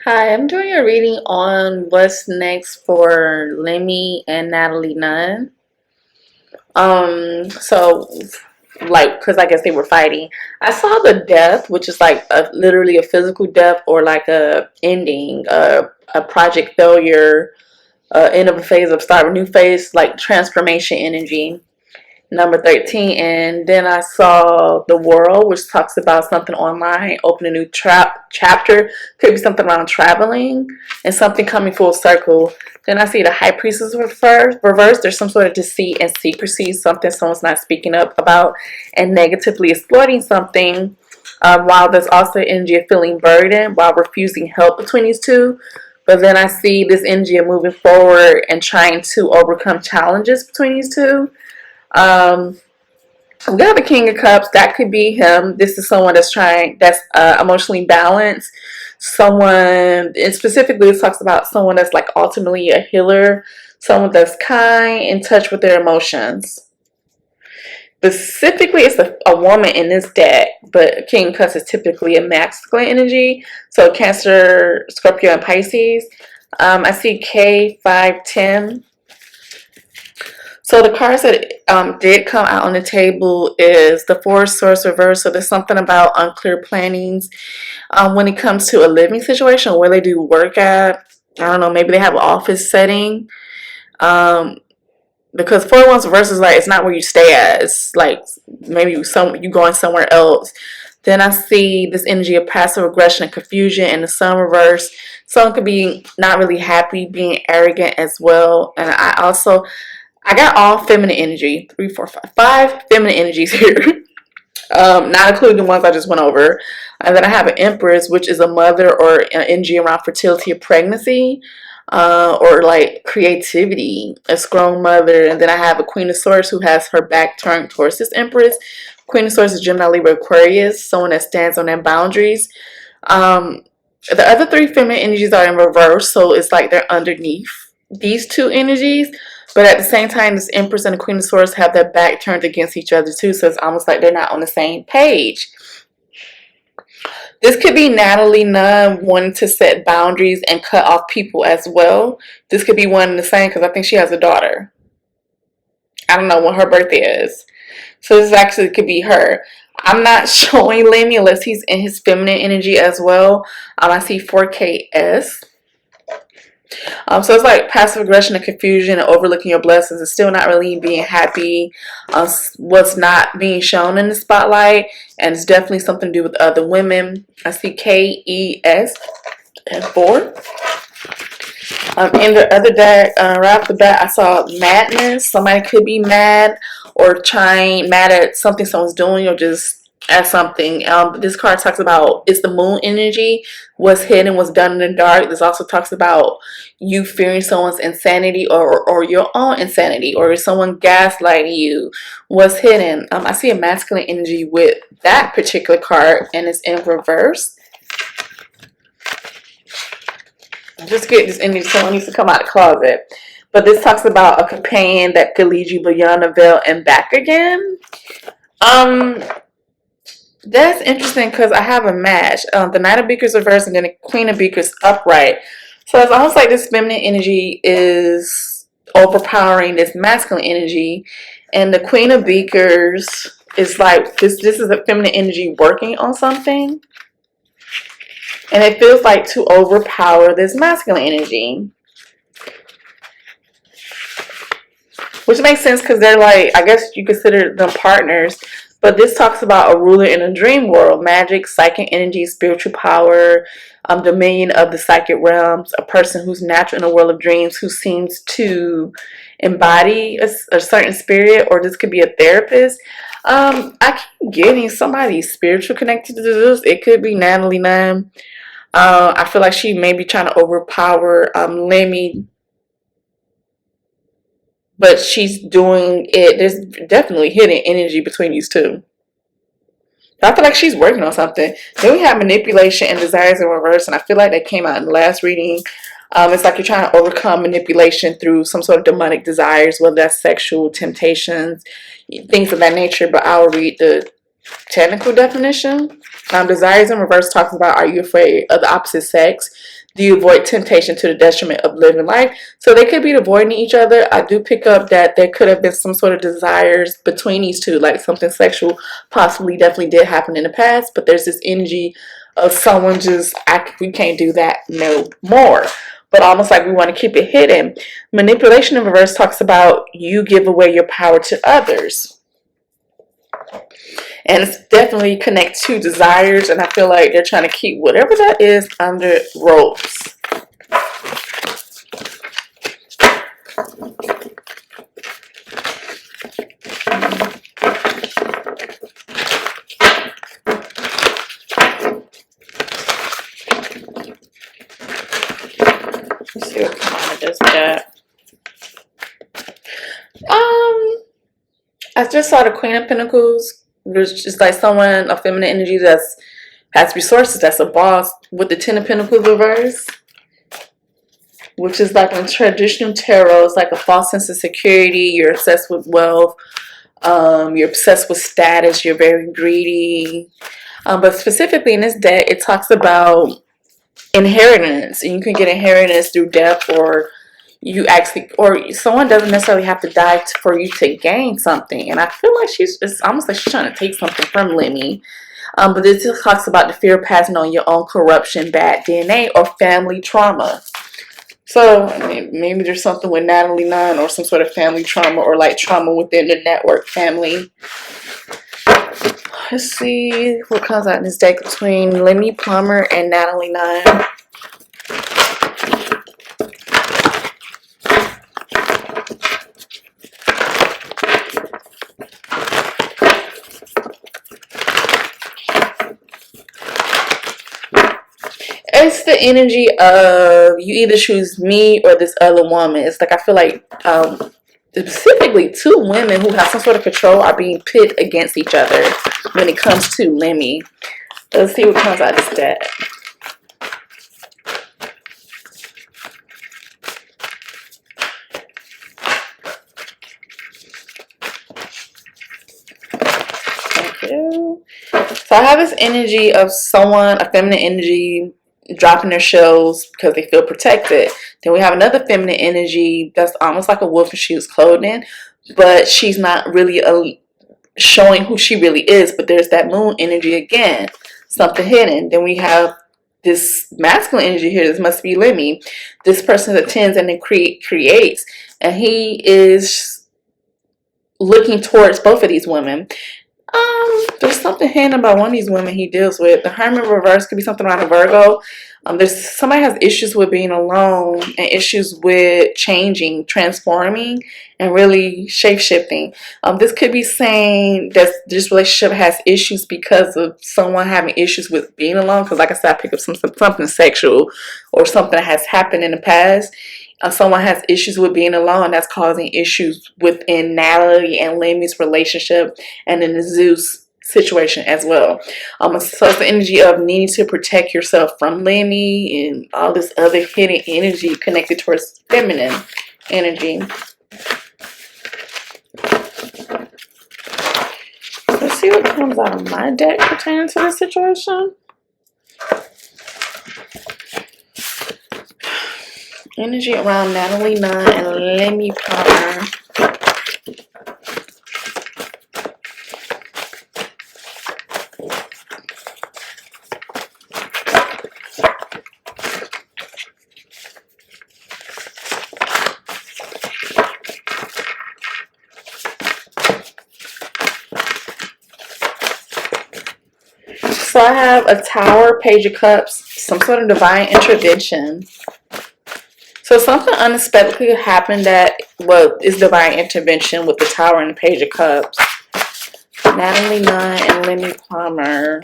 Hi, I'm doing a reading on what's next for Lemmy and Natalie Nunn. So like, because I guess they were fighting. I saw the death, which is like literally a physical death or like a ending, a project failure, end of a phase of start a new phase, like transformation energy. Number 13, and then I saw The World, which talks about something online, open a new chapter. Could be something around traveling and something coming full circle. Then I see the High Priestess reverse. There's some sort of deceit and secrecy, something someone's not speaking up about and negatively exploiting something. While there's also energy of feeling burdened while refusing help between these two. But then I see this energy of moving forward and trying to overcome challenges between these two. um, we got the King of Cups. That could be him. This is someone that's emotionally balanced. Someone, and specifically, it talks about someone that's like ultimately a healer. Someone that's kind, in touch with their emotions. Specifically, it's a woman in this deck, but King of Cups is typically a masculine energy. So Cancer, Scorpio, and Pisces. I see K510. So the cards that did come out on the table is the Four of Swords reverse. So there's something about unclear plannings when it comes to a living situation, where they do work at. I don't know, maybe they have an office setting. Um, because Four of Wands reverse is like, it's not where you stay at. It's like maybe you going somewhere else. Then I see this energy of passive aggression and confusion in the Sun reverse. Someone could be not really happy, being arrogant as well. And I got all feminine energy. 3, 4, 5 feminine energies here. Not including the ones I just went over. And then I have an Empress, which is a mother or an energy around fertility or pregnancy, or like creativity, a strong mother. And then I have a Queen of Swords who has her back turned towards this Empress. Queen of Swords is Gemini, Libra, Aquarius, someone that stands on their boundaries. Um, the other 3 feminine energies are in reverse, so it's like they're underneath these 2 energies. But at the same time, this Empress and the Queen of Swords have their back turned against each other too, so it's almost like they're not on the same page. This could be Natalie Nunn wanting to set boundaries and cut off people as well. This could be one and the same because I think she has a daughter. I don't know when her birthday is. So this actually could be her. I'm not showing Lemmy unless he's in his feminine energy as well. I see 4KS. So it's like passive aggression and confusion and overlooking your blessings and still not really being happy. What's not being shown in the spotlight, and it's definitely something to do with other women. I see KES and 4. In the other deck, right off the bat, I saw madness. Somebody could be mad or mad at something someone's doing or just at something. This card talks about it's the moon energy, what's hidden, what's done in the dark. This also talks about you fearing someone's insanity or your own insanity, or is someone gaslighting you, what's hidden. I see a masculine energy with that particular card, and it's in reverse. Just get this energy. Someone needs to come out of the closet. But this talks about a companion that could lead you beyond the veil and back again. That's interesting because I have a match. The Knight of Beakers reversed and then the Queen of Beakers upright. So it's almost like this feminine energy is overpowering this masculine energy. And the Queen of Beakers is like, this is a feminine energy working on something. And it feels like to overpower this masculine energy. Which makes sense because they're like, I guess you consider them partners. But this talks about a ruler in a dream world. Magic, psychic energy, spiritual power, dominion of the psychic realms. A person who's natural in a world of dreams who seems to embody a certain spirit. Or this could be a therapist. I keep getting somebody spiritual connected to this. It could be Natalie Nunn. I feel like she may be trying to overpower Lemmy, but she's doing it. There's definitely hidden energy between these two. I feel like she's working on something. Then we have manipulation and desires in reverse, and I feel like that came out in the last reading. It's like you're trying to overcome manipulation through some sort of demonic desires, whether that's sexual temptations, things of that nature. But I'll read the technical definition. Desires in reverse talks about, are you afraid of the opposite sex? Do you avoid temptation to the detriment of living life? So they could be avoiding each other. I do pick up that there could have been some sort of desires between these two, like something sexual possibly definitely did happen in the past, but there's this energy of someone just, we can't do that no more. But almost like we want to keep it hidden. Manipulation in reverse talks about you give away your power to others. And it's definitely connect to desires, and I feel like they're trying to keep whatever that is under ropes. Let's see what comes out of this deck. I just saw the Queen of Pentacles, which is like someone, a feminine energy that's has resources, that's a boss, with the Ten of Pentacles reverse, which is like in traditional tarot, it's like a false sense of security. You're obsessed with wealth. You're obsessed with status. You're very greedy. But specifically in this deck, it talks about inheritance, and you can get inheritance through death, or you actually, or someone doesn't necessarily have to die for you to gain something. And I feel like it's almost like she's trying to take something from Lemmy. But this just talks about the fear of passing on your own corruption, bad DNA, or family trauma. So I mean, maybe there's something with Natalie Nunn, or some sort of family trauma, or like trauma within the network family. Let's see what comes out in this deck between Lemmy Plummer and Natalie Nunn. It's the energy of you either choose me or this other woman. It's like I feel like specifically two women who have some sort of control are being pit against each other when it comes to Lemmy. Let's see what comes out of this deck. Thank you. So I have this energy of someone, a feminine energy, dropping their shells because they feel protected. Then we have another feminine energy that's almost like a wolf in sheep's clothing, but she's not really showing who she really is. But there's that moon energy again, something hidden. Then we have this masculine energy here. This must be Lemmy. This person attends and then creates, and he is looking towards both of these women. There's something hidden about one of these women he deals with. The Hermit reverse could be something around a Virgo. There's somebody has issues with being alone and issues with changing, transforming, and really shape-shifting. This could be saying that this relationship has issues because of someone having issues with being alone. Because like I said, I pick up something sexual or something that has happened in the past. Someone has issues with being alone. That's causing issues within Natalie and Lemmy's relationship and in the Zeus situation as well. So it's the energy of needing to protect yourself from Lemmy and all this other hidden energy connected towards feminine energy. Let's see what comes out of my deck pertaining to this situation. Energy around Natalie Nunn and Lemmy Plummer. So I have a Tower, Page of Cups, some sort of divine intervention. So something unexpectedly happened that is divine intervention with the Tower and the Page of Cups. Natalie Nunn and Lemmy Plummer.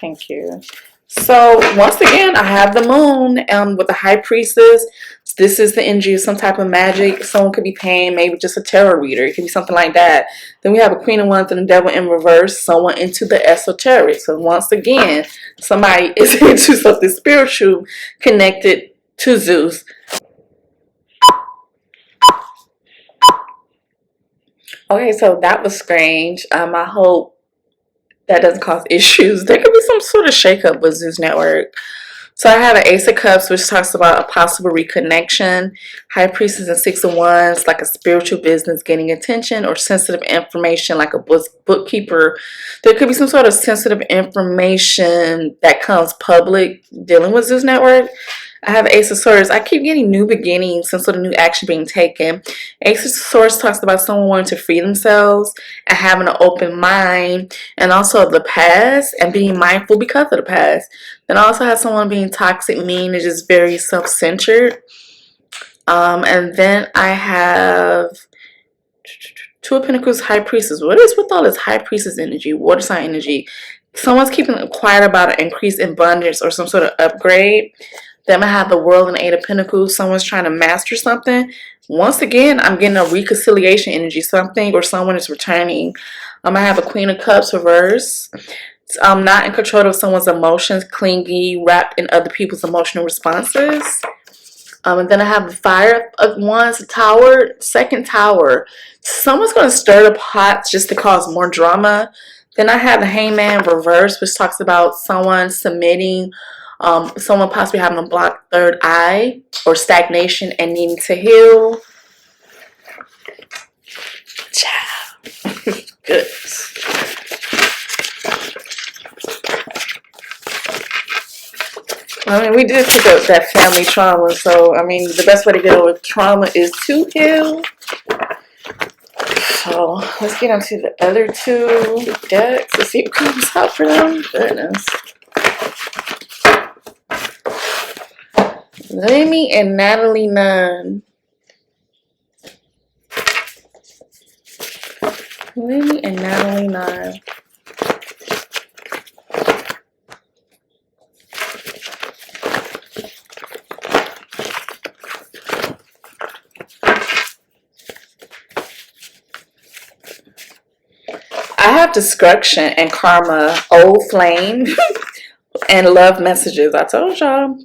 Thank you. So once again, I have the Moon with the High Priestess. This is the energy of some type of magic. Someone could be paying maybe just a tarot reader. It could be something like that. Then we have a Queen of Wands and the Devil in reverse. Someone into the esoteric. So once again, somebody is into something spiritual connected to Zeus. Okay, so that was strange. I hope that doesn't cause issues. There could be some sort of shakeup with Zeus Network. So I have an Ace of Cups, which talks about a possible reconnection. High Priestess and Six of Wands, like a spiritual business gaining attention, or sensitive information, like a bookkeeper. There could be some sort of sensitive information that comes public dealing with Zeus Network. I have Ace of Swords. I keep getting new beginnings, some sort of new action being taken. Ace of Swords talks about someone wanting to free themselves and having an open mind, and also the past and being mindful because of the past. Then I also have someone being toxic, mean, and just very self-centered. And then I have Two of Pentacles, High Priestess. What is with all this High Priestess energy, water sign energy? Someone's keeping quiet about an increase in abundance or some sort of upgrade. Then I have the World and Eight of Pentacles. Someone's trying to master something. Once again, I'm getting a reconciliation energy. Something or someone is returning. I have a Queen of Cups reverse. I'm not in control of someone's emotions, clingy, wrapped in other people's emotional responses. And then I have the Fire of Wands, Tower, second Tower. Someone's going to stir the pots just to cause more drama. Then I have the Hangman reverse, which talks about someone submitting, someone possibly having a blocked third eye or stagnation and needing to heal. Ciao. Good. I mean, we did pick up that family trauma, so, I mean, the best way to get over trauma is to heal. So, let's get onto the other two decks to see what comes out for them. Goodness. Lemmy and Natalie Nunn. Lemmy and Natalie Nunn. I have destruction and karma, old flame, and love messages. I told y'all.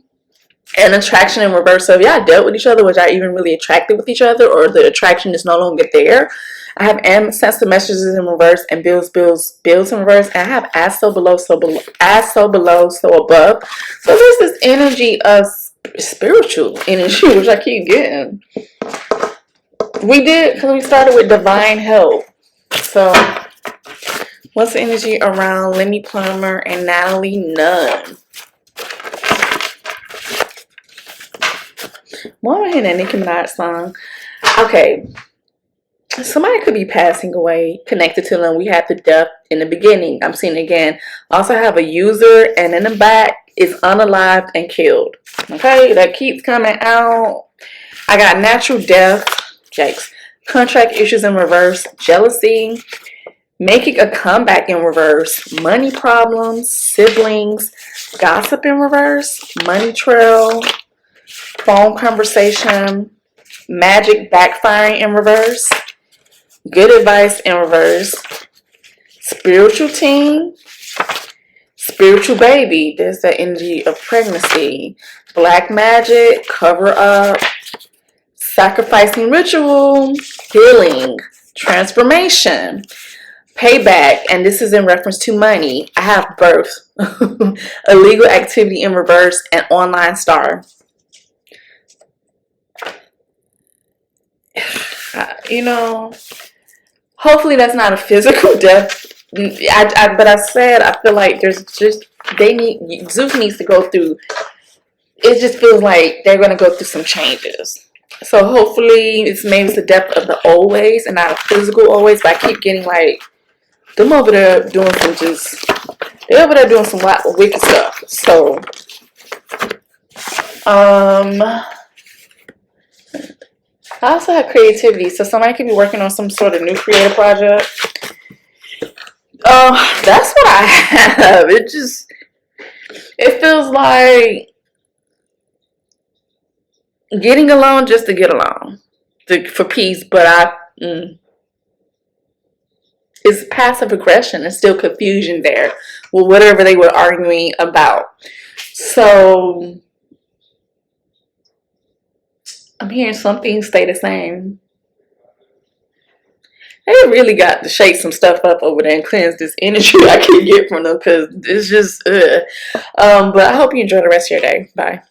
And attraction in reverse. So if y'all dealt with each other, was y'all even really attracted with each other, or the attraction is no longer there? I have ancestor messages in reverse and bills in reverse. And I have as so below, so below, as so below, so above. So there's this energy of spiritual energy, which I keep getting. We did, because we started with divine help. So what's the energy around Lemmy Plummer and Natalie Nunn? Why am I hearing that Nicki Minaj song? Okay. Somebody could be passing away connected to them. We had the death in the beginning. I'm seeing it again. Also have a user, and in the back is unalived and killed. Okay, that keeps coming out. I got natural death. Yikes. Contract issues in reverse. Jealousy. Making a comeback in reverse. Money problems. Siblings. Gossip in reverse. Money trail. Phone conversation. Magic backfiring in reverse. Good advice in reverse. Spiritual team. Spiritual baby. There's the energy of pregnancy. Black magic. Cover up. Sacrificing ritual. Healing. Transformation. Payback. And this is in reference to money. I have birth. Illegal activity in reverse. And online star. You know, hopefully that's not a physical death. But I said I feel like there's just Zeus needs to go through. It just feels like they're gonna go through some changes. So hopefully it's maybe the depth of the old ways and not a physical old ways. But I keep getting like them over there doing they're over there doing some wicked stuff. So I also have creativity, so somebody could be working on some sort of new creative project. That's what I have. It feels like getting along just to get along, for peace. But it's passive aggression. There's still confusion there with whatever they were arguing about. So I'm hearing some things stay the same. They really got to shake some stuff up over there and cleanse this energy I can get from them, because it's just, but I hope you enjoy the rest of your day. Bye.